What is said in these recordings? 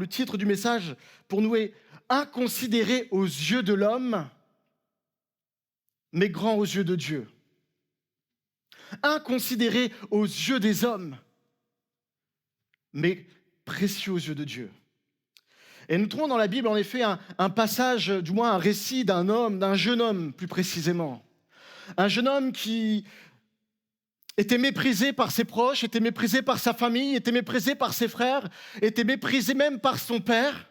Le titre du message pour nous est inconsidéré aux yeux de l'homme, mais grand aux yeux de Dieu. Inconsidéré aux yeux des hommes, mais précieux aux yeux de Dieu. Et nous trouvons dans la Bible en effet un passage, du moins un récit d'un homme, d'un jeune homme plus précisément. Un jeune homme qui était méprisé par ses proches, était méprisé par sa famille, était méprisé par ses frères, était méprisé même par son père.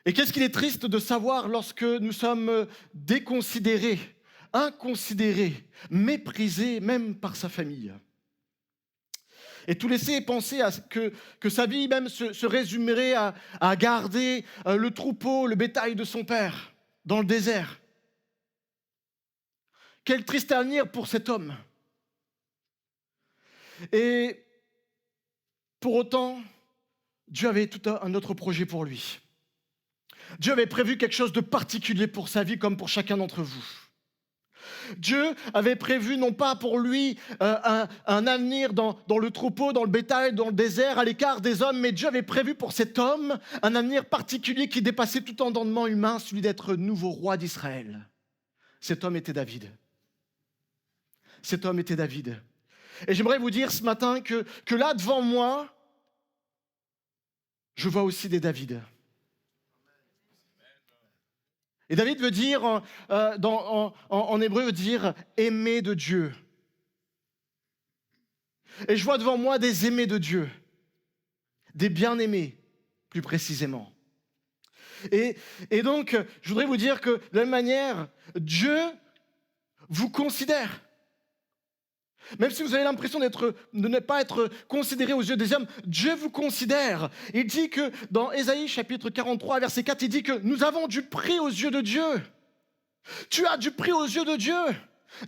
Et qu'est-ce qu'il est triste de savoir lorsque nous sommes déconsidérés, inconsidérés, méprisés même par sa famille. Et tout laisser penser que sa vie même se résumerait à garder le troupeau, le bétail de son père dans le désert. Quel triste avenir pour cet homme. Et pour autant, Dieu avait tout un autre projet pour lui. Dieu avait prévu quelque chose de particulier pour sa vie comme pour chacun d'entre vous. Dieu avait prévu non pas pour lui un avenir dans le troupeau, dans le bétail, dans le désert, à l'écart des hommes, mais Dieu avait prévu pour cet homme un avenir particulier qui dépassait tout entendement humain, celui d'être nouveau roi d'Israël. Cet homme était David. Cet homme était David. Et j'aimerais vous dire ce matin que là, devant moi, je vois aussi des Davids. Et David veut dire, en hébreu, veut dire aimé de Dieu. Et je vois devant moi des aimés de Dieu, des bien-aimés, plus précisément. Et donc, je voudrais vous dire que de la même manière, Dieu vous considère. Même si vous avez l'impression de ne pas être considéré aux yeux des hommes, Dieu vous considère. Il dit que dans Ésaïe chapitre 43, verset 4, il dit que nous avons du prix aux yeux de Dieu. Tu as du prix aux yeux de Dieu.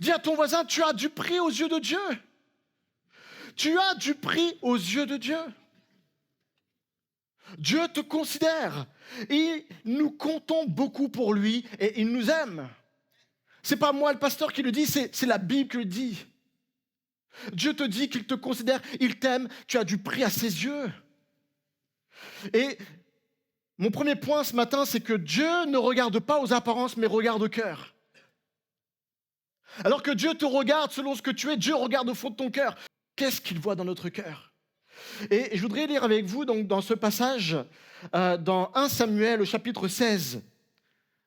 Dis à ton voisin, tu as du prix aux yeux de Dieu. Tu as du prix aux yeux de Dieu. Dieu te considère. Et nous comptons beaucoup pour lui et il nous aime. C'est pas moi le pasteur qui le dit, c'est la Bible qui le dit. Dieu te dit qu'il te considère, il t'aime, tu as du prix à ses yeux. Et mon premier point ce matin, c'est que Dieu ne regarde pas aux apparences, mais regarde au cœur. Alors que Dieu te regarde selon ce que tu es, Dieu regarde au fond de ton cœur. Qu'est-ce qu'il voit dans notre cœur? Et je voudrais lire avec vous donc, dans ce passage, dans 1 Samuel au chapitre 16.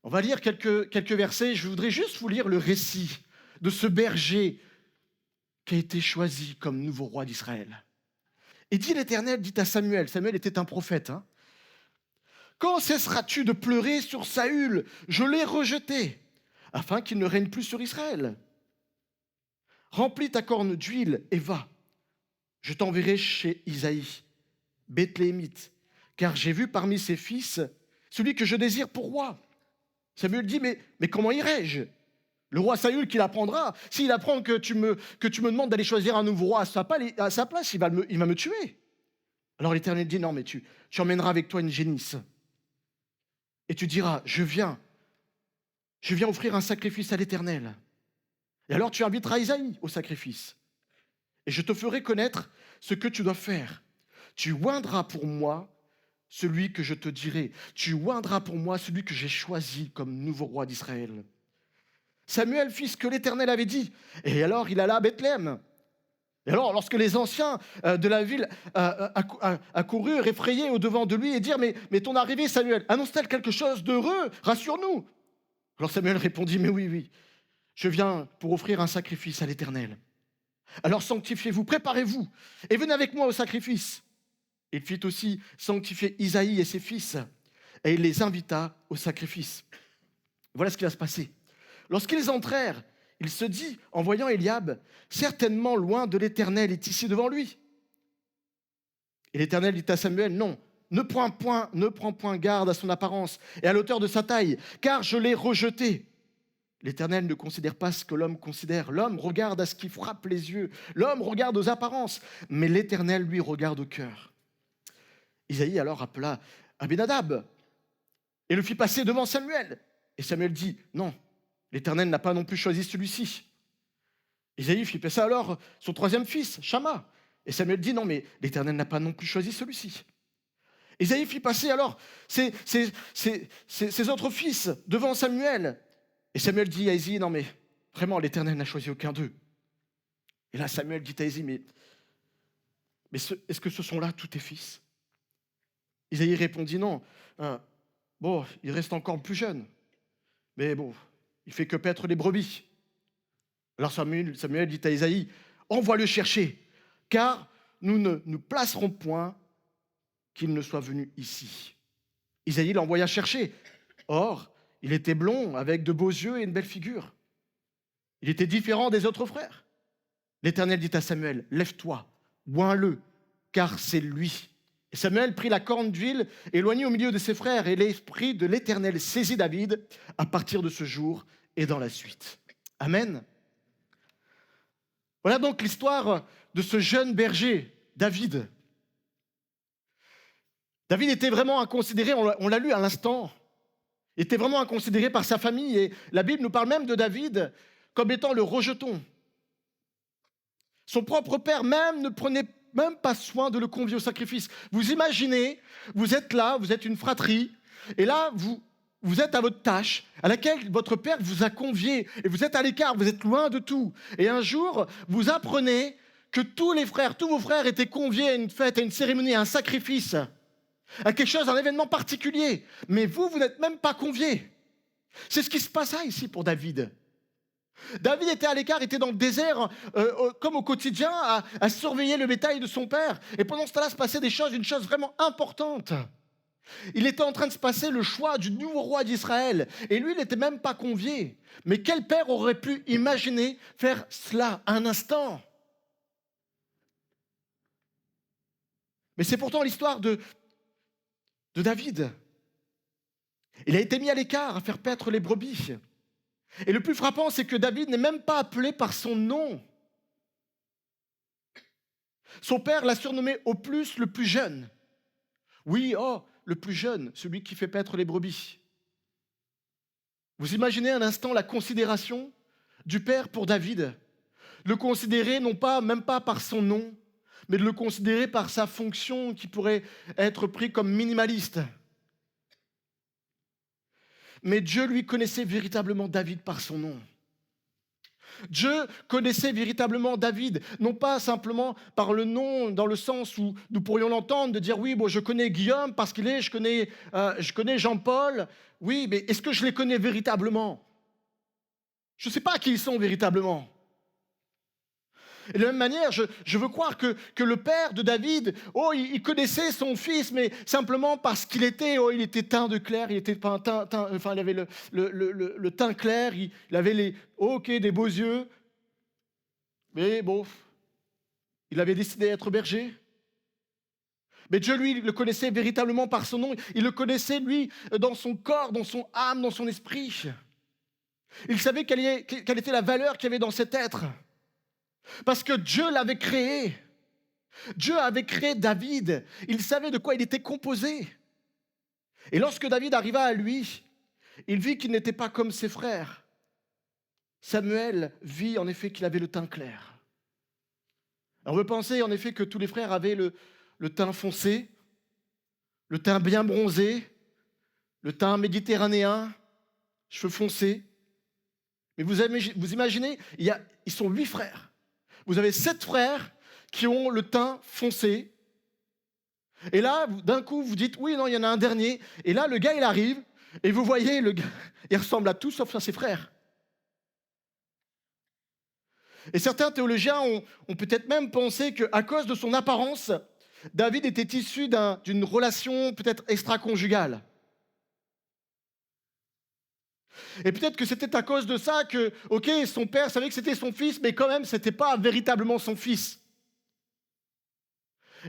On va lire quelques versets. Je voudrais juste vous lire le récit de ce berger qui a été choisi comme nouveau roi d'Israël. Et dit l'Éternel, dit à Samuel, Samuel était un prophète, quand cesseras-tu de pleurer sur Saül? Je l'ai rejeté, afin qu'il ne règne plus sur Israël. Remplis ta corne d'huile et va. Je t'enverrai chez Isaïe, Bethléemite, car j'ai vu parmi ses fils celui que je désire pour roi. Samuel dit, mais comment irai-je? Le roi Saül qui l'apprendra, s'il apprend que tu me demandes d'aller choisir un nouveau roi à sa place, il va me tuer. Alors l'Éternel dit, non, mais tu emmèneras avec toi une génisse. Et tu diras, je viens offrir un sacrifice à l'Éternel. Et alors tu inviteras Isaïe au sacrifice. Et je te ferai connaître ce que tu dois faire. Tu oindras pour moi celui que je te dirai. Tu oindras pour moi celui que j'ai choisi comme nouveau roi d'Israël. Samuel fit ce que l'Éternel avait dit. Et alors, il alla à Bethléem. Et alors, lorsque les anciens de la ville accoururent effrayés au-devant de lui et dirent, mais ton arrivée, Samuel, annonce-t-elle quelque chose d'heureux? Rassure-nous. Alors Samuel répondit, mais oui, je viens pour offrir un sacrifice à l'Éternel. Alors sanctifiez-vous, préparez-vous, et venez avec moi au sacrifice. Il fit aussi sanctifier Isaïe et ses fils, et il les invita au sacrifice. Voilà ce qui va se passer. Lorsqu'ils entrèrent, il se dit, en voyant Éliab, certainement loin de l'Éternel est ici devant lui. Et l'Éternel dit à Samuel, non, ne prends point garde à son apparence et à l'auteur de sa taille, car je l'ai rejeté. L'Éternel ne considère pas ce que l'homme considère. L'homme regarde à ce qui frappe les yeux. L'homme regarde aux apparences, mais l'Éternel, lui, regarde au cœur. Isaïe alors appela Abinadab et le fit passer devant Samuel. Et Samuel dit, non, l'Éternel n'a pas non plus choisi celui-ci. Isaïe fit passer alors son troisième fils, Shama, Et Samuel dit, non, mais l'Éternel n'a pas non plus choisi celui-ci. Isaïe fit passer alors ses autres fils devant Samuel. Et Samuel dit à Isaïe, non, mais vraiment, l'Éternel n'a choisi aucun d'eux. Et là, Samuel dit à Isaïe, mais est-ce que ce sont là tous tes fils? Isaïe répondit, non. Bon, il reste encore plus jeune. Mais bon, il fait que paître les brebis. Alors Samuel dit à Isaïe, envoie-le chercher, car nous ne nous placerons point qu'il ne soit venu ici. Isaïe l'envoya chercher. Or, il était blond, avec de beaux yeux et une belle figure. Il était différent des autres frères. L'Éternel dit à Samuel, lève-toi, oins-le, car c'est lui. Et Samuel prit la corne d'huile, éloigné au milieu de ses frères, et l'Esprit de l'Éternel saisit David à partir de ce jour et dans la suite. Amen. Voilà donc l'histoire de ce jeune berger, David. David était vraiment inconsidéré, on l'a lu à l'instant. Il était vraiment inconsidéré par sa famille, et la Bible nous parle même de David comme étant le rejeton. Son propre père même ne prenait même pas soin de le convier au sacrifice. Vous imaginez, vous êtes là, vous êtes une fratrie, et là, vous êtes à votre tâche, à laquelle votre père vous a convié, et vous êtes à l'écart, vous êtes loin de tout. Et un jour, vous apprenez que tous vos frères étaient conviés à une fête, à une cérémonie, à un sacrifice, à quelque chose, à un événement particulier. Mais vous n'êtes même pas conviés. C'est ce qui se passa ici pour David. David était à l'écart, était dans le désert, comme au quotidien, à surveiller le bétail de son père. Et pendant ce temps-là, se passait une chose vraiment importante. Il était en train de se passer le choix du nouveau roi d'Israël. Et lui, il n'était même pas convié. Mais quel père aurait pu imaginer faire cela un instant? Mais c'est pourtant l'histoire de David. Il a été mis à l'écart à faire paître les brebis. Et le plus frappant, c'est que David n'est même pas appelé par son nom. Son père l'a surnommé au plus le plus jeune. Oui, le plus jeune, celui qui fait paître les brebis. Vous imaginez un instant la considération du père pour David? Le considérer même pas par son nom, mais de le considérer par sa fonction qui pourrait être prise comme minimaliste. Mais Dieu lui connaissait véritablement David par son nom. Dieu connaissait véritablement David, non pas simplement par le nom, dans le sens où nous pourrions l'entendre, de dire oui, bon, je connais Guillaume parce je connais Jean-Paul. Oui, mais est-ce que je les connais véritablement? Je ne sais pas qui ils sont véritablement. Et de la même manière, je veux croire que le père de David, il connaissait son fils, mais simplement parce qu'il était teint de clair, il était pas il avait le teint clair, il avait des beaux yeux, mais bon, il avait décidé d'être berger. Mais Dieu, lui, le connaissait véritablement par son nom, il le connaissait, lui, dans son corps, dans son âme, dans son esprit. Il savait quelle était la valeur qu'il y avait dans cet être. Parce que Dieu l'avait créé. Dieu avait créé David. Il savait de quoi il était composé. Et lorsque David arriva à lui, il vit qu'il n'était pas comme ses frères. Samuel vit en effet qu'il avait le teint clair. Alors on peut penser en effet que tous les frères avaient le teint foncé, le teint bien bronzé, le teint méditerranéen, cheveux foncés. Mais vous imaginez, ils sont 8 frères. Vous avez 7 frères qui ont le teint foncé. Et là, d'un coup, vous dites, oui, non, il y en a un dernier. Et là, le gars, il arrive, et vous voyez, le gars, il ressemble à tous sauf à ses frères. Et certains théologiens ont peut-être même pensé qu'à cause de son apparence, David était issu d'une relation peut-être extra-conjugale. Et peut-être que c'était à cause de ça que, son père savait que c'était son fils, mais quand même, ce n'était pas véritablement son fils.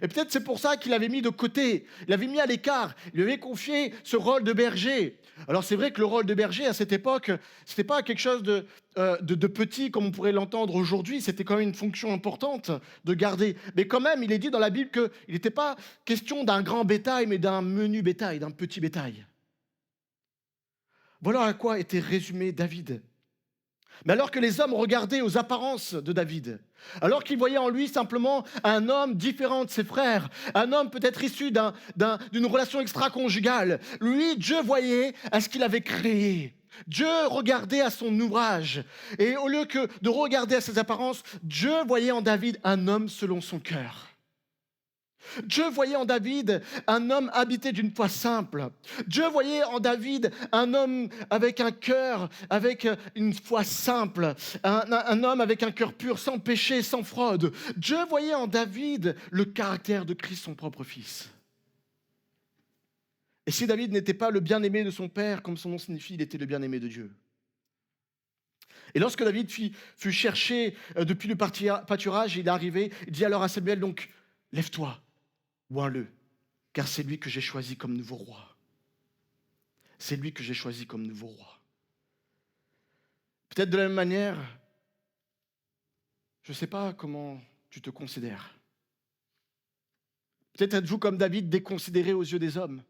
Et peut-être c'est pour ça qu'il l'avait mis de côté, il l'avait mis à l'écart, il lui avait confié ce rôle de berger. Alors c'est vrai que le rôle de berger à cette époque, ce n'était pas quelque chose de petit comme on pourrait l'entendre aujourd'hui, c'était quand même une fonction importante de garder. Mais quand même, il est dit dans la Bible qu'il n'était pas question d'un grand bétail, mais d'un menu bétail, d'un petit bétail. Voilà à quoi était résumé David. Mais alors que les hommes regardaient aux apparences de David, alors qu'ils voyaient en lui simplement un homme différent de ses frères, un homme peut-être issu d'une relation extra-conjugale, lui, Dieu voyait à ce qu'il avait créé. Dieu regardait à son ouvrage. Et au lieu que de regarder à ses apparences, Dieu voyait en David un homme selon son cœur. Dieu voyait en David un homme habité d'une foi simple. Dieu voyait en David un homme avec un cœur, avec une foi simple, un homme avec un cœur pur, sans péché, sans fraude. Dieu voyait en David le caractère de Christ, son propre fils. Et si David n'était pas le bien-aimé de son père, comme son nom signifie, il était le bien-aimé de Dieu. Et lorsque David fut cherché depuis le pâturage, il est arrivé, il dit alors à Samuel, donc, lève-toi. Oins-le, car c'est lui que j'ai choisi comme nouveau roi. C'est lui que j'ai choisi comme nouveau roi. Peut-être de la même manière, je ne sais pas comment tu te considères. Peut-être êtes-vous comme David déconsidéré aux yeux des hommes.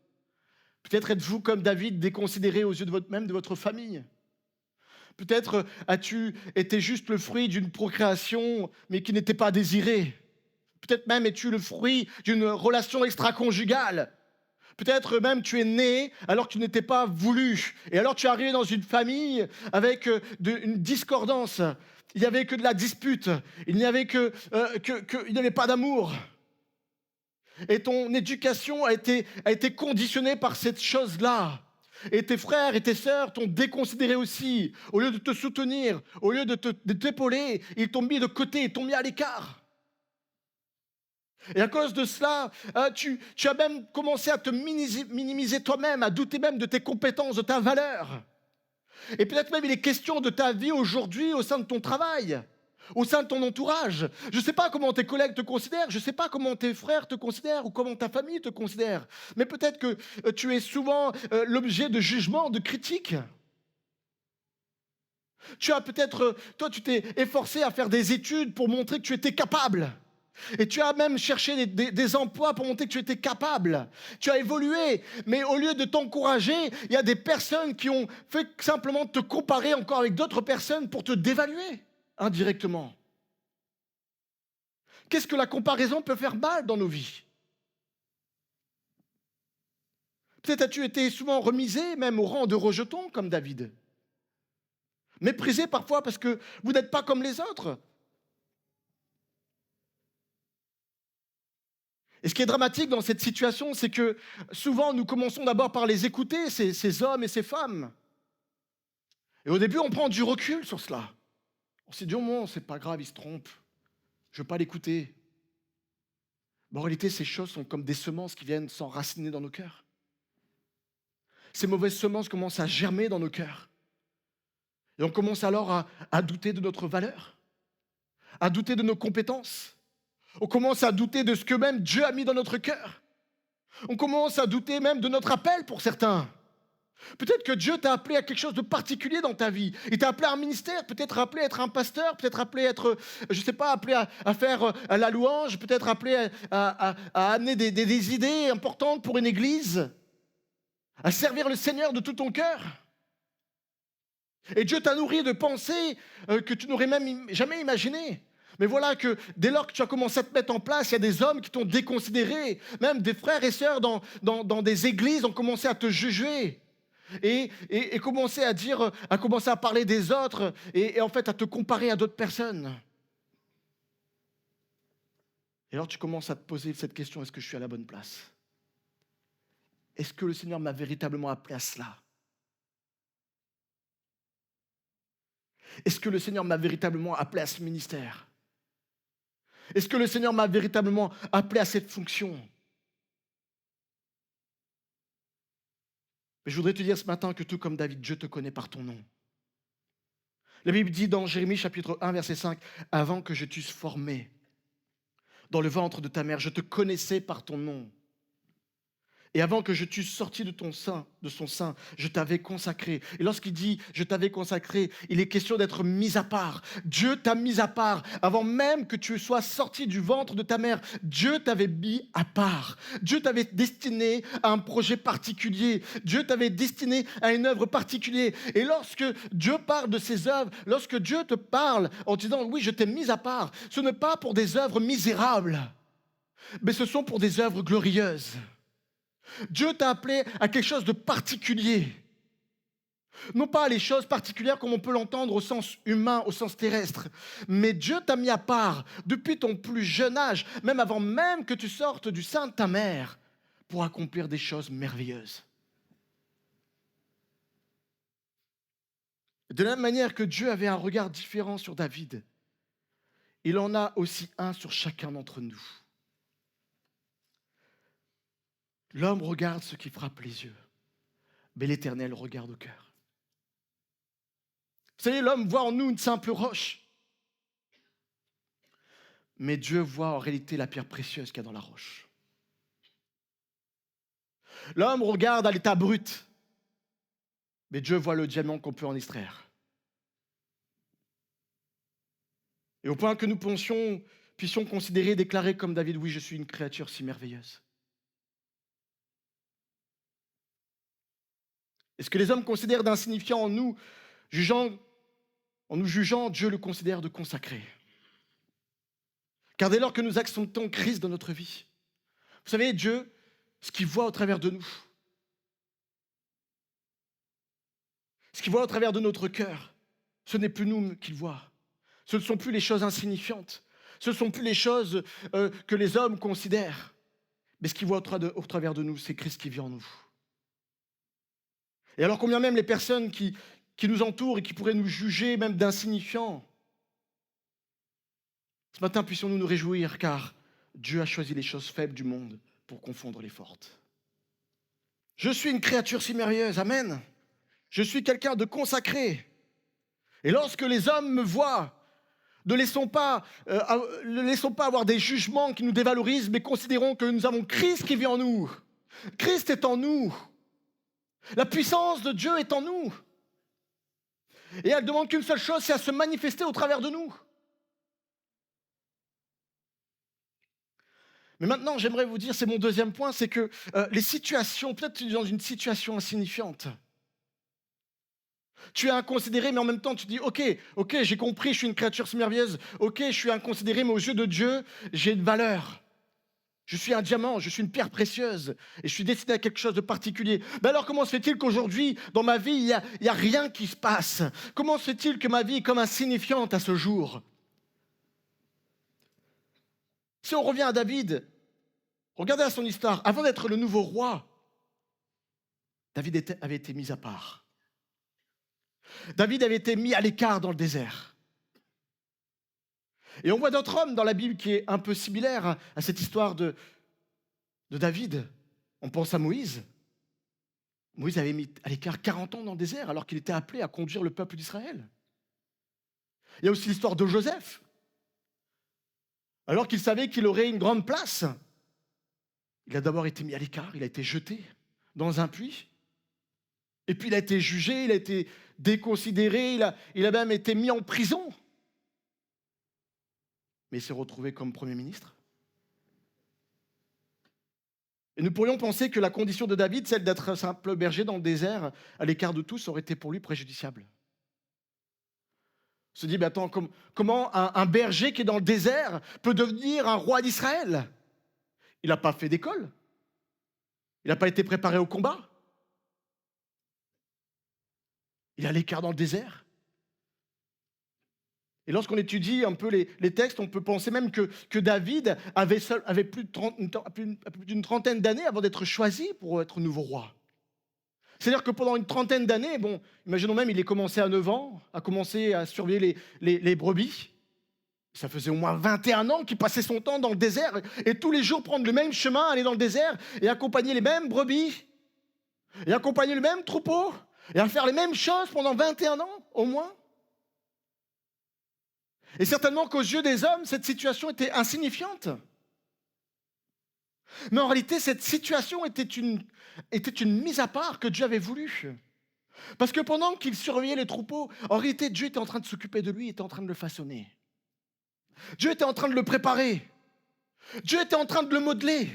Peut-être êtes-vous comme David déconsidéré aux yeux même de votre famille. Peut-être as-tu été juste le fruit d'une procréation, mais qui n'était pas désirée. Peut-être même es-tu le fruit d'une relation extra-conjugale. Peut-être même tu es né alors que tu n'étais pas voulu. Et alors tu es arrivé dans une famille avec une discordance. Il n'y avait que de la dispute. Il n'y avait il n'y avait pas d'amour. Et ton éducation a été conditionnée par cette chose-là. Et tes frères et tes sœurs t'ont déconsidéré aussi. Au lieu de te soutenir, au lieu de t'épauler, ils t'ont mis de côté, ils t'ont mis à l'écart. Et à cause de cela, tu as même commencé à te minimiser toi-même, à douter même de tes compétences, de ta valeur. Et peut-être même il est question de ta vie aujourd'hui au sein de ton travail, au sein de ton entourage. Je ne sais pas comment tes collègues te considèrent, je ne sais pas comment tes frères te considèrent ou comment ta famille te considère. Mais peut-être que tu es souvent l'objet de jugements, de critiques. Tu as peut-être, toi tu t'es efforcé à faire des études pour montrer que tu étais capable. Et tu as même cherché des emplois pour montrer que tu étais capable. Tu as évolué, mais au lieu de t'encourager, il y a des personnes qui ont fait simplement te comparer encore avec d'autres personnes pour te dévaluer indirectement. Qu'est-ce que la comparaison peut faire mal dans nos vies? Peut-être as-tu été souvent remisé, même au rang de rejeton, comme David. Méprisé parfois parce que vous n'êtes pas comme les autres. Et ce qui est dramatique dans cette situation, c'est que souvent nous commençons d'abord par les écouter, ces hommes et ces femmes. Et au début, on prend du recul sur cela. On s'est dit, oh non, c'est pas grave, il se trompe. Je ne veux pas l'écouter. Mais en réalité, ces choses sont comme des semences qui viennent s'enraciner dans nos cœurs. Ces mauvaises semences commencent à germer dans nos cœurs. Et on commence alors à douter de notre valeur, à douter de nos compétences. On commence à douter de ce que même Dieu a mis dans notre cœur. On commence à douter même de notre appel pour certains. Peut-être que Dieu t'a appelé à quelque chose de particulier dans ta vie. Il t'a appelé à un ministère, peut-être appelé à être un pasteur, peut-être appelé à être, je ne sais pas, appelé à faire la louange, peut-être appelé à amener des idées importantes pour une église, à servir le Seigneur de tout ton cœur. Et Dieu t'a nourri de pensées que tu n'aurais même jamais imaginées. Mais voilà que dès lors que tu as commencé à te mettre en place, il y a des hommes qui t'ont déconsidéré. Même des frères et sœurs dans des églises ont commencé à te juger. Et commencer à dire, à commencer à parler des autres et en fait à te comparer à d'autres personnes. Et alors tu commences à te poser cette question, est-ce que je suis à la bonne place? Est-ce que le Seigneur m'a véritablement appelé à cela? Est-ce que le Seigneur m'a véritablement appelé à ce ministère? Est-ce que le Seigneur m'a véritablement appelé à cette fonction? Mais je voudrais te dire ce matin que tout comme David, Dieu te connaît par ton nom. La Bible dit dans Jérémie chapitre 1, verset 5, « Avant que je t'eusse formé dans le ventre de ta mère, je te connaissais par ton nom. Et avant que je t'eusse sorti de son sein, je t'avais consacré. Et lorsqu'il dit je t'avais consacré, il est question d'être mis à part. Dieu t'a mis à part. Avant même que tu sois sorti du ventre de ta mère, Dieu t'avait mis à part. Dieu t'avait destiné à un projet particulier. Dieu t'avait destiné à une œuvre particulière. Et lorsque Dieu parle de ses œuvres, lorsque Dieu te parle en disant oui, je t'ai mis à part, ce n'est pas pour des œuvres misérables, mais ce sont pour des œuvres glorieuses. Dieu t'a appelé à quelque chose de particulier. Non pas les choses particulières comme on peut l'entendre au sens humain, au sens terrestre, mais Dieu t'a mis à part depuis ton plus jeune âge, même avant même que tu sortes du sein de ta mère, pour accomplir des choses merveilleuses. De la même manière que Dieu avait un regard différent sur David, il en a aussi un sur chacun d'entre nous. L'homme regarde ce qui frappe les yeux, mais l'Éternel regarde au cœur. Vous savez, l'homme voit en nous une simple roche, mais Dieu voit en réalité la pierre précieuse qu'il y a dans la roche. L'homme regarde à l'état brut, mais Dieu voit le diamant qu'on peut en extraire. Et au point que nous puissions considérer, déclarer comme David, oui, je suis une créature si merveilleuse. Et ce que les hommes considèrent d'insignifiant en nous jugeant, Dieu le considère de consacré. Car dès lors que nous acceptons Christ dans notre vie, vous savez, Dieu, ce qu'il voit au travers de nous, ce qu'il voit au travers de notre cœur, ce n'est plus nous qu'il voit. Ce ne sont plus les choses insignifiantes. Ce ne sont plus les choses que les hommes considèrent. Mais ce qu'il voit au travers de nous, c'est Christ qui vit en nous. Et alors combien même les personnes qui nous entourent et qui pourraient nous juger même d'insignifiants, ce matin puissions-nous nous réjouir car Dieu a choisi les choses faibles du monde pour confondre les fortes. Je suis une créature si merveilleuse, amen. Je suis quelqu'un de consacré. Et lorsque les hommes me voient, ne laissons pas avoir des jugements qui nous dévalorisent, mais considérons que nous avons Christ qui vit en nous. Christ est en nous. La puissance de Dieu est en nous. Et elle demande qu'une seule chose, c'est à se manifester au travers de nous. Mais maintenant, j'aimerais vous dire, c'est mon deuxième point, c'est que les situations, peut-être tu es dans une situation insignifiante. Tu es inconsidéré, mais en même temps, tu dis, ok, j'ai compris, je suis une créature si merveilleuse. Ok, je suis inconsidéré, mais aux yeux de Dieu, j'ai une valeur. Je suis un diamant, je suis une pierre précieuse et je suis destiné à quelque chose de particulier. Mais alors comment se fait-il qu'aujourd'hui, dans ma vie, il n'y a rien qui se passe? Comment se fait-il que ma vie est comme insignifiante à ce jour? Si on revient à David, regardez à son histoire. Avant d'être le nouveau roi, David avait été mis à part. David avait été mis à l'écart dans le désert. Et on voit d'autres hommes dans la Bible qui est un peu similaire à cette histoire de David. On pense à Moïse. Moïse avait mis à l'écart 40 ans dans le désert alors qu'il était appelé à conduire le peuple d'Israël. Il y a aussi l'histoire de Joseph. Alors qu'il savait qu'il aurait une grande place, il a d'abord été mis à l'écart, il a été jeté dans un puits. Et puis il a été jugé, il a été déconsidéré, il a même été mis en prison. Mais il s'est retrouvé comme Premier ministre. Et nous pourrions penser que la condition de David, celle d'être un simple berger dans le désert, à l'écart de tous, aurait été pour lui préjudiciable. On se dit, mais attends, comment un berger qui est dans le désert peut devenir un roi d'Israël? Il n'a pas fait d'école. Il n'a pas été préparé au combat. Il est à l'écart dans le désert. Et lorsqu'on étudie un peu les textes, on peut penser même que David avait plus d'une trentaine d'années avant d'être choisi pour être nouveau roi. C'est-à-dire que pendant une trentaine d'années, imaginons même, il est commencé à 9 ans, a commencé à surveiller les brebis. Ça faisait au moins 21 ans qu'il passait son temps dans le désert et tous les jours prendre le même chemin, aller dans le désert et accompagner les mêmes brebis et accompagner le même troupeau et à faire les mêmes choses pendant 21 ans au moins. Et certainement qu'aux yeux des hommes, cette situation était insignifiante. Mais en réalité, cette situation était une mise à part que Dieu avait voulu. Parce que pendant qu'il surveillait les troupeaux, en réalité, Dieu était en train de s'occuper de lui, il était en train de le façonner. Dieu était en train de le préparer. Dieu était en train de le modeler.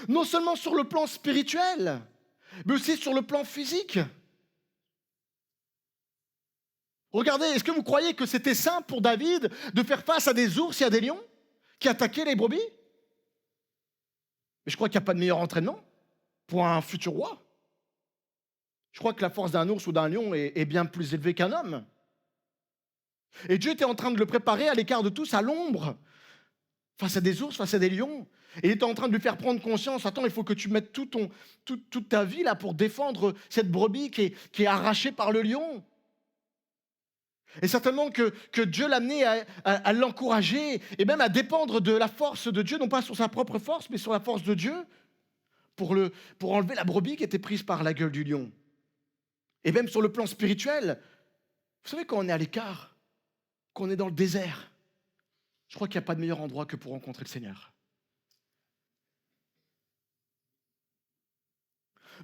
Non seulement sur le plan spirituel, mais aussi sur le plan physique. Regardez, est-ce que vous croyez que c'était simple pour David de faire face à des ours et à des lions qui attaquaient les brebis? Mais je crois qu'il n'y a pas de meilleur entraînement pour un futur roi. Je crois que la force d'un ours ou d'un lion est bien plus élevée qu'un homme. Et Dieu était en train de le préparer à l'écart de tous, à l'ombre, face à des ours, face à des lions. Et il était en train de lui faire prendre conscience, attends, il faut que tu mettes toute ta vie là pour défendre cette brebis qui est arrachée par le lion. Et certainement que Dieu l'amenait à l'encourager et même à dépendre de la force de Dieu, non pas sur sa propre force, mais sur la force de Dieu, pour enlever la brebis qui était prise par la gueule du lion. Et même sur le plan spirituel, vous savez, quand on est à l'écart, quand on est dans le désert, je crois qu'il n'y a pas de meilleur endroit que pour rencontrer le Seigneur.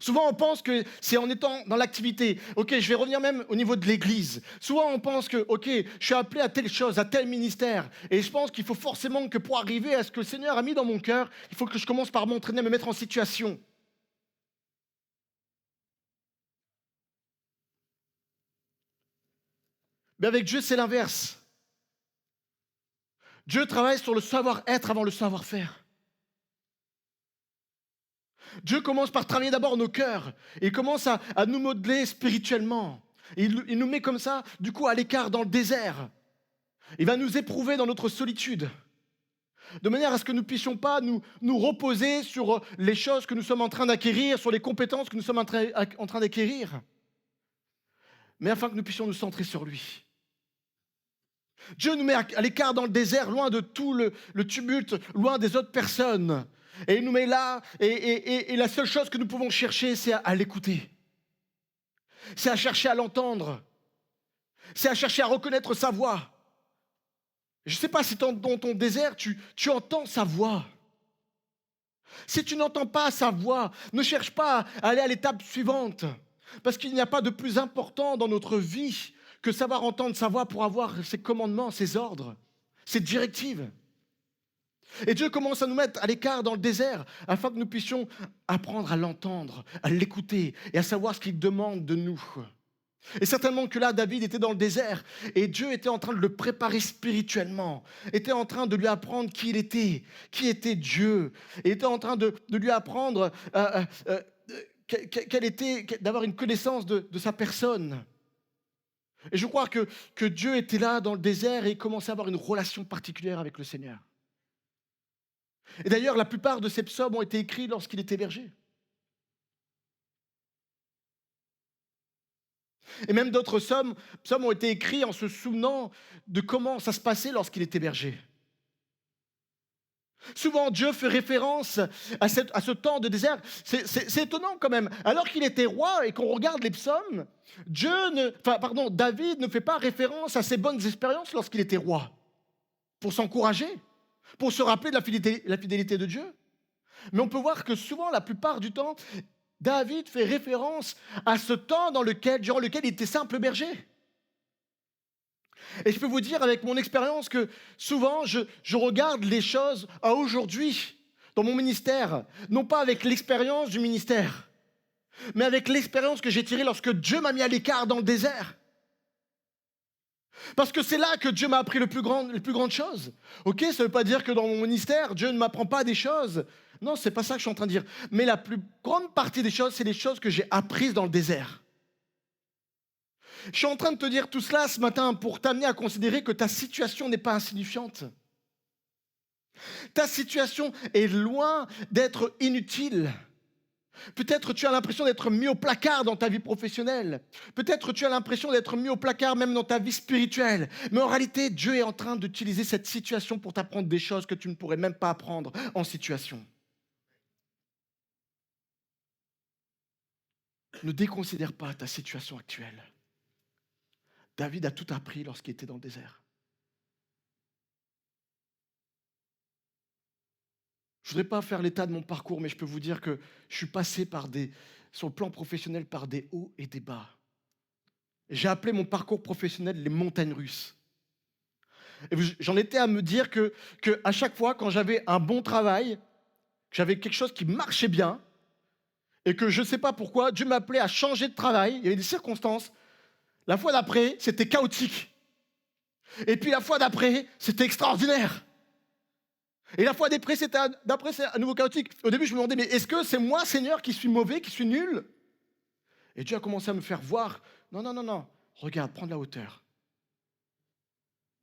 Souvent, on pense que c'est en étant dans l'activité. Ok, je vais revenir même au niveau de l'église. Souvent, on pense que, ok, je suis appelé à telle chose, à tel ministère. Et je pense qu'il faut forcément que pour arriver à ce que le Seigneur a mis dans mon cœur, il faut que je commence par m'entraîner, me mettre en situation. Mais avec Dieu, c'est l'inverse. Dieu travaille sur le savoir-être avant le savoir-faire. Dieu commence par travailler d'abord nos cœurs. Il commence à nous modeler spirituellement. Il nous met comme ça, du coup, à l'écart dans le désert. Il va nous éprouver dans notre solitude. De manière à ce que nous ne puissions pas nous reposer sur les choses que nous sommes en train d'acquérir, sur les compétences que nous sommes en train d'acquérir. Mais afin que nous puissions nous centrer sur lui. Dieu nous met à l'écart dans le désert, loin de tout le tumulte, loin des autres personnes. Et il nous met là, et la seule chose que nous pouvons chercher, c'est à l'écouter. C'est à chercher à l'entendre. C'est à chercher à reconnaître sa voix. Je ne sais pas si dans ton désert, tu entends sa voix. Si tu n'entends pas sa voix, ne cherche pas à aller à l'étape suivante. Parce qu'il n'y a pas de plus important dans notre vie que savoir entendre sa voix pour avoir ses commandements, ses ordres, ses directives. Et Dieu commence à nous mettre à l'écart dans le désert afin que nous puissions apprendre à l'entendre, à l'écouter et à savoir ce qu'il demande de nous. Et certainement que là, David était dans le désert et Dieu était en train de le préparer spirituellement, était en train de lui apprendre qui était Dieu, et était en train de lui apprendre d'avoir une connaissance de sa personne. Et je crois que Dieu était là dans le désert et commençait à avoir une relation particulière avec le Seigneur. Et d'ailleurs, la plupart de ces psaumes ont été écrits lorsqu'il était berger. Et même d'autres psaumes ont été écrits en se souvenant de comment ça se passait lorsqu'il était berger. Souvent, Dieu fait référence à ce temps de désert. C'est étonnant quand même. Alors qu'il était roi et qu'on regarde les psaumes, David ne fait pas référence à ses bonnes expériences lorsqu'il était roi, pour s'encourager, pour se rappeler de la fidélité de Dieu. Mais on peut voir que souvent, la plupart du temps, David fait référence à ce temps durant lequel il était simple berger. Et je peux vous dire avec mon expérience que souvent, je regarde les choses à aujourd'hui, dans mon ministère, non pas avec l'expérience du ministère, mais avec l'expérience que j'ai tirée lorsque Dieu m'a mis à l'écart dans le désert. Parce que c'est là que Dieu m'a appris les plus grandes choses. Ok, ça ne veut pas dire que dans mon ministère, Dieu ne m'apprend pas des choses. Non, c'est pas ça que je suis en train de dire. Mais la plus grande partie des choses, c'est les choses que j'ai apprises dans le désert. Je suis en train de te dire tout cela ce matin pour t'amener à considérer que ta situation n'est pas insignifiante. Ta situation est loin d'être inutile. Peut-être tu as l'impression d'être mis au placard dans ta vie professionnelle. Peut-être tu as l'impression d'être mis au placard même dans ta vie spirituelle. Mais en réalité, Dieu est en train d'utiliser cette situation pour t'apprendre des choses que tu ne pourrais même pas apprendre en situation. Ne déconsidère pas ta situation actuelle. David a tout appris lorsqu'il était dans le désert. Je ne voudrais pas faire l'état de mon parcours, mais je peux vous dire que je suis passé sur le plan professionnel par des hauts et des bas. J'ai appelé mon parcours professionnel les montagnes russes. Et j'en étais à me dire que à chaque fois, quand j'avais un bon travail, que j'avais quelque chose qui marchait bien, et que je ne sais pas pourquoi, Dieu m'appelait à changer de travail, il y avait des circonstances. La fois d'après, c'était chaotique. Et puis la fois d'après, c'était extraordinaire. Et la fois d'après, c'est à nouveau chaotique. Au début, je me demandais, mais est-ce que c'est moi, Seigneur, qui suis mauvais, qui suis nul? Et Dieu a commencé à me faire voir, non, non, non, non, regarde, prends de la hauteur.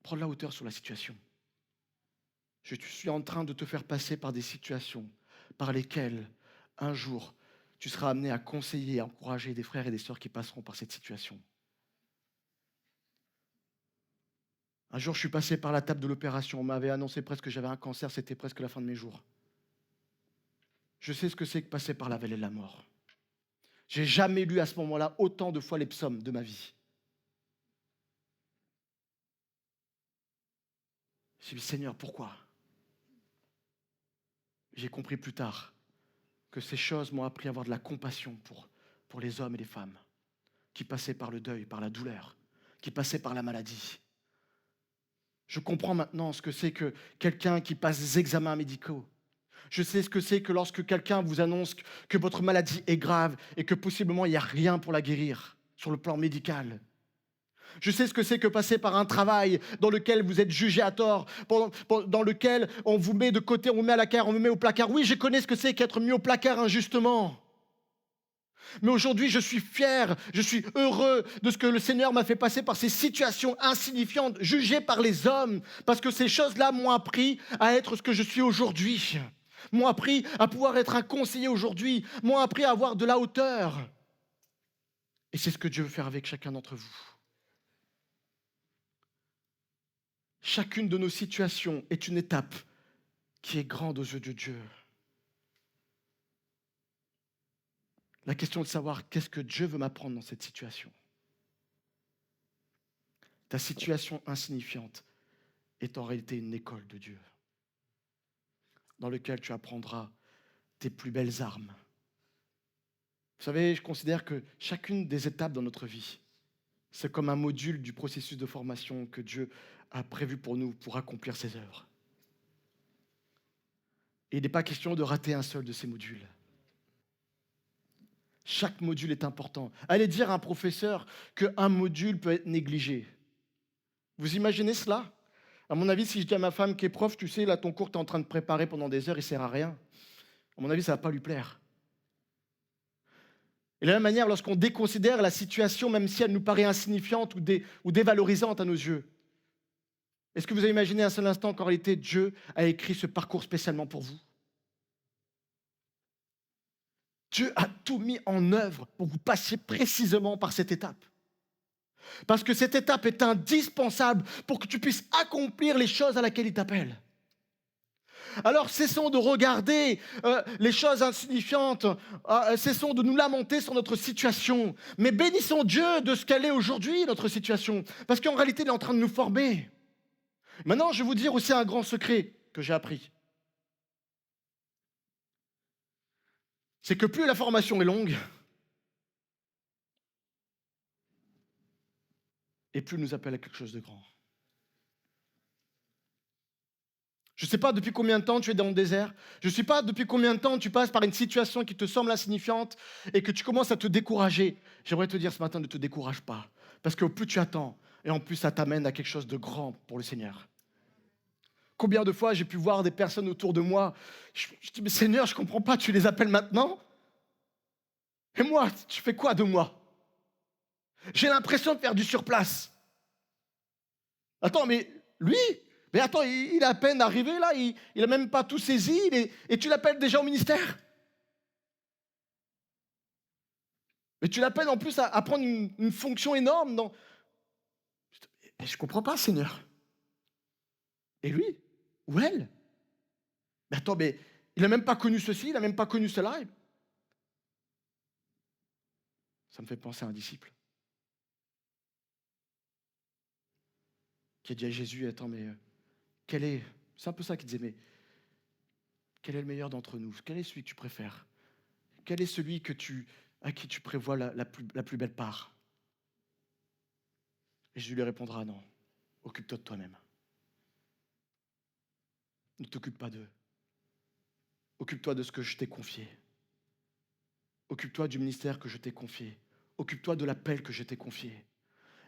Prends de la hauteur sur la situation. Je suis en train de te faire passer par des situations par lesquelles, un jour, tu seras amené à conseiller, à encourager des frères et des sœurs qui passeront par cette situation. Un jour, je suis passé par la table de l'opération. On m'avait annoncé presque que j'avais un cancer, c'était presque la fin de mes jours. Je sais ce que c'est que passer par la vallée de la mort. J'ai jamais lu à ce moment-là autant de fois les psaumes de ma vie. J'ai dit, Seigneur, pourquoi? J'ai compris plus tard que ces choses m'ont appris à avoir de la compassion pour les hommes et les femmes qui passaient par le deuil, par la douleur, qui passaient par la maladie. Je comprends maintenant ce que c'est que quelqu'un qui passe des examens médicaux. Je sais ce que c'est que lorsque quelqu'un vous annonce que votre maladie est grave et que possiblement il n'y a rien pour la guérir sur le plan médical. Je sais ce que c'est que passer par un travail dans lequel vous êtes jugé à tort, dans lequel on vous met de côté, on vous met à la carte, on vous met au placard. Oui, je connais ce que c'est qu'être mis au placard injustement. Mais aujourd'hui, je suis fier, je suis heureux de ce que le Seigneur m'a fait passer par ces situations insignifiantes, jugées par les hommes, parce que ces choses-là m'ont appris à être ce que je suis aujourd'hui, m'ont appris à pouvoir être un conseiller aujourd'hui, m'ont appris à avoir de la hauteur. Et c'est ce que Dieu veut faire avec chacun d'entre vous. Chacune de nos situations est une étape qui est grande aux yeux de Dieu. La question est de savoir qu'est-ce que Dieu veut m'apprendre dans cette situation. Ta situation insignifiante est en réalité une école de Dieu dans laquelle tu apprendras tes plus belles armes. Vous savez, je considère que chacune des étapes dans notre vie, c'est comme un module du processus de formation que Dieu a prévu pour nous pour accomplir ses œuvres. Et il n'est pas question de rater un seul de ces modules. Chaque module est important. Allez dire à un professeur qu'un module peut être négligé. Vous imaginez cela? À mon avis, si je dis à ma femme qui est prof, tu sais, là, ton cours que tu es en train de préparer pendant des heures, il ne sert à rien. À mon avis, ça ne va pas lui plaire. Et de la même manière, lorsqu'on déconsidère la situation, même si elle nous paraît insignifiante ou dévalorisante à nos yeux, est-ce que vous avez imaginé un seul instant qu'en réalité, Dieu a écrit ce parcours spécialement pour vous? Dieu a tout mis en œuvre pour que vous passiez précisément par cette étape. Parce que cette étape est indispensable pour que tu puisses accomplir les choses à laquelle il t'appelle. Alors cessons de regarder les choses insignifiantes, cessons de nous lamenter sur notre situation, mais bénissons Dieu de ce qu'elle est aujourd'hui, notre situation, parce qu'en réalité, il est en train de nous former. Maintenant, je vais vous dire aussi un grand secret que j'ai appris. C'est que plus la formation est longue, et plus il nous appelle à quelque chose de grand. Je ne sais pas depuis combien de temps tu es dans le désert. Je ne sais pas depuis combien de temps tu passes par une situation qui te semble insignifiante et que tu commences à te décourager. J'aimerais te dire ce matin, ne te décourage pas. Parce que plus tu attends, et en plus ça t'amène à quelque chose de grand pour le Seigneur. Combien de fois j'ai pu voir des personnes autour de moi, je dis, mais Seigneur, je ne comprends pas, tu les appelles maintenant? Et moi, tu fais quoi de moi? J'ai l'impression de faire du surplace. Attends, mais lui, mais attends, il est à peine arrivé là, il n'a même pas tout saisi, et tu l'appelles déjà au ministère? Mais tu l'appelles en plus à prendre une fonction énorme dans... Mais je ne comprends pas, Seigneur. Et lui? Ou elle? Mais attends, mais il n'a même pas connu ceci, il n'a même pas connu cela. Ça me fait penser à un disciple qui a dit à Jésus, attends, mais c'est un peu ça qu'il disait, mais quel est le meilleur d'entre nous? Quel est celui que tu préfères? Quel est celui à qui tu prévois la plus belle part? Et Jésus lui répondra, non, occupe-toi de toi-même. Ne t'occupe pas d'eux. Occupe-toi de ce que je t'ai confié. Occupe-toi du ministère que je t'ai confié. Occupe-toi de l'appel que je t'ai confié.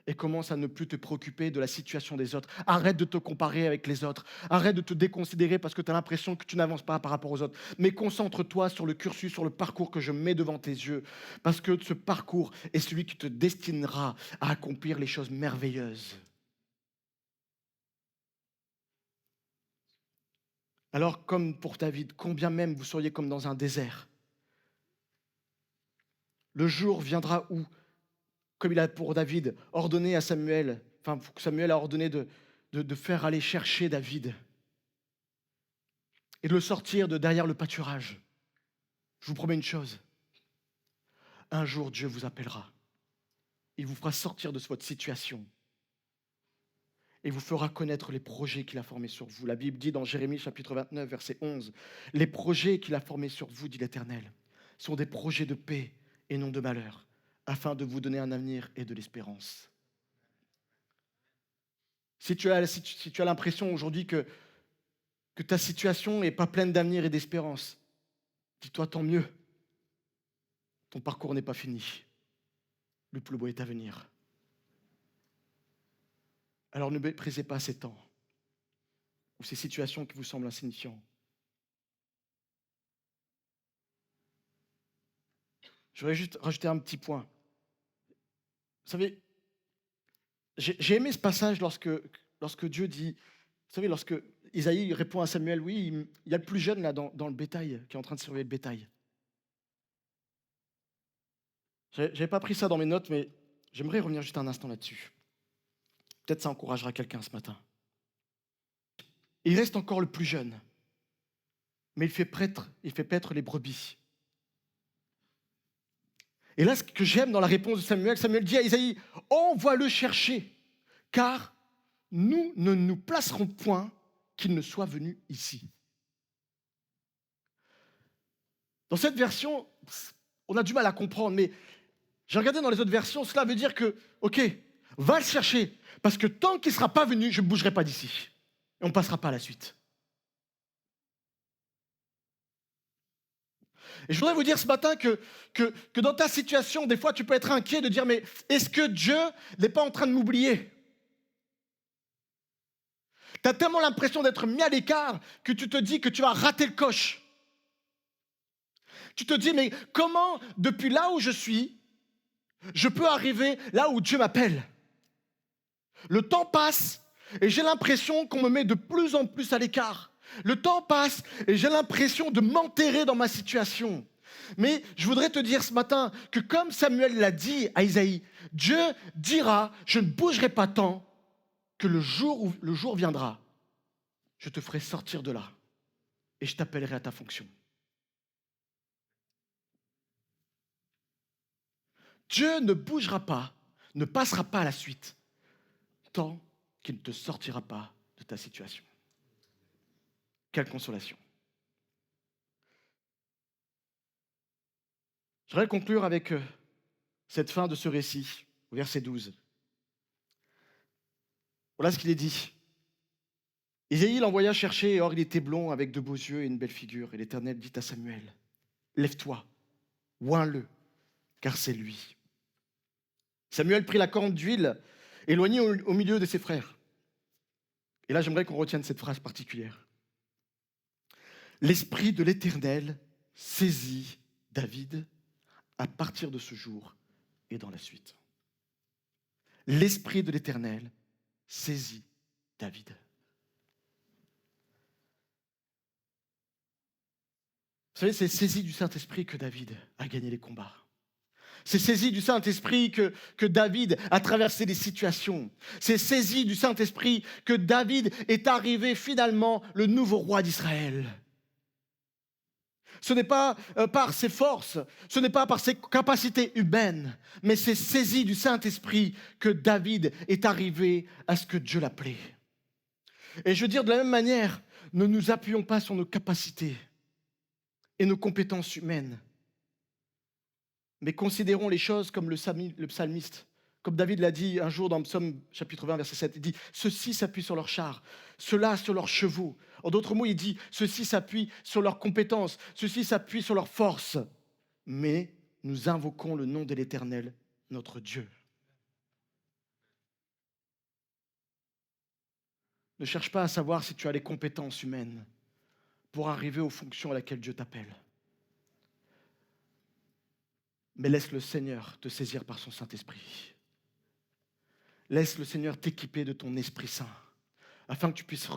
Et commence à ne plus te préoccuper de la situation des autres. Arrête de te comparer avec les autres. Arrête de te déconsidérer parce que tu as l'impression que tu n'avances pas par rapport aux autres. Mais concentre-toi sur le cursus, sur le parcours que je mets devant tes yeux. Parce que ce parcours est celui qui te destinera à accomplir les choses merveilleuses. Alors, comme pour David, combien même vous seriez comme dans un désert, le jour viendra où, comme il a pour David ordonné à Samuel, Samuel a ordonné de faire aller chercher David et de le sortir de derrière le pâturage. Je vous promets une chose, un jour Dieu vous appellera, il vous fera sortir de votre situation et vous fera connaître les projets qu'il a formés sur vous. La Bible dit dans Jérémie chapitre 29, verset 11, « Les projets qu'il a formés sur vous, dit l'Éternel, sont des projets de paix et non de malheur, afin de vous donner un avenir et de l'espérance. » Si tu as l'impression aujourd'hui que ta situation n'est pas pleine d'avenir et d'espérance, dis-toi tant mieux. Ton parcours n'est pas fini. Le plus beau est à venir. Alors ne méprisez pas ces temps ou ces situations qui vous semblent insignifiantes. Je voudrais juste rajouter un petit point. Vous savez, j'ai aimé ce passage lorsque Dieu dit, vous savez, lorsque Isaïe répond à Samuel, oui, il y a le plus jeune là dans le bétail qui est en train de surveiller le bétail. Je n'avais pas pris ça dans mes notes, mais j'aimerais revenir juste un instant là-dessus. Peut-être ça encouragera quelqu'un ce matin. Il reste encore le plus jeune, mais il fait paître les brebis. Et là, ce que j'aime dans la réponse de Samuel dit à Isaïe, « Envoie-le chercher, car nous ne nous placerons point qu'il ne soit venu ici. » Dans cette version, on a du mal à comprendre, mais j'ai regardé dans les autres versions, cela veut dire que, ok, va le chercher, parce que tant qu'il ne sera pas venu, je ne bougerai pas d'ici. Et on ne passera pas à la suite. Et je voudrais vous dire ce matin que dans ta situation, des fois, tu peux être inquiet de dire, mais est-ce que Dieu n'est pas en train de m'oublier? Tu as tellement l'impression d'être mis à l'écart que tu te dis que tu vas rater le coche. Tu te dis, mais comment, depuis là où je suis, je peux arriver là où Dieu m'appelle? Le temps passe et j'ai l'impression qu'on me met de plus en plus à l'écart. Le temps passe et j'ai l'impression de m'enterrer dans ma situation. Mais je voudrais te dire ce matin que comme Samuel l'a dit à Isaïe, Dieu dira, je ne bougerai pas tant que le jour viendra, je te ferai sortir de là et je t'appellerai à ta fonction. Dieu ne bougera pas, ne passera pas à la suite, tant qu'il ne te sortira pas de ta situation. Quelle consolation. Je voudrais conclure avec cette fin de ce récit, au verset 12. Voilà ce qu'il est dit. Isaïe l'envoya chercher, et or il était blond, avec de beaux yeux et une belle figure. Et l'Éternel dit à Samuel, lève-toi, oins-le, car c'est lui. Samuel prit la corne d'huile, éloigné au milieu de ses frères. Et là, j'aimerais qu'on retienne cette phrase particulière. L'Esprit de l'Éternel saisit David à partir de ce jour et dans la suite. L'Esprit de l'Éternel saisit David. Vous savez, c'est saisi du Saint-Esprit que David a gagné les combats. C'est saisi du Saint-Esprit que David a traversé les situations. C'est saisi du Saint-Esprit que David est arrivé finalement le nouveau roi d'Israël. Ce n'est pas par ses forces, ce n'est pas par ses capacités humaines, mais c'est saisi du Saint-Esprit que David est arrivé à ce que Dieu l'appelait. Et je veux dire de la même manière, ne nous appuyons pas sur nos capacités, et nos compétences humaines. Mais considérons les choses comme le psalmiste. Comme David l'a dit un jour dans Psaume chapitre 20, verset 7, il dit « Ceux-ci s'appuient sur leurs chars, ceux-là sur leurs chevaux. » En d'autres mots, il dit « Ceux-ci s'appuient sur leurs compétences, ceux-ci s'appuient sur leurs forces. » Mais nous invoquons le nom de l'Éternel, notre Dieu. Ne cherche pas à savoir si tu as les compétences humaines pour arriver aux fonctions à laquelle Dieu t'appelle. Mais laisse le Seigneur te saisir par son Saint-Esprit. Laisse le Seigneur t'équiper de ton Esprit Saint, afin que tu puisses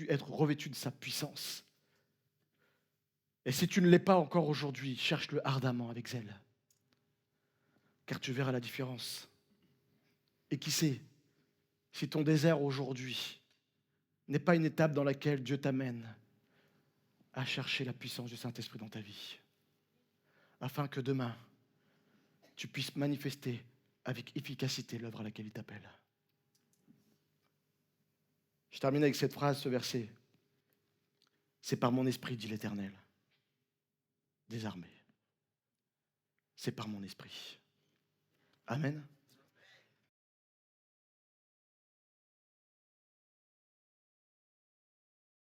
être revêtu de sa puissance. Et si tu ne l'es pas encore aujourd'hui, cherche-le ardemment avec zèle, car tu verras la différence. Et qui sait, si ton désert aujourd'hui n'est pas une étape dans laquelle Dieu t'amène à chercher la puissance du Saint-Esprit dans ta vie, afin que demain, tu puisses manifester avec efficacité l'œuvre à laquelle il t'appelle. Je termine avec cette phrase, ce verset. C'est par mon esprit, dit l'Éternel, des armées. C'est par mon esprit. Amen.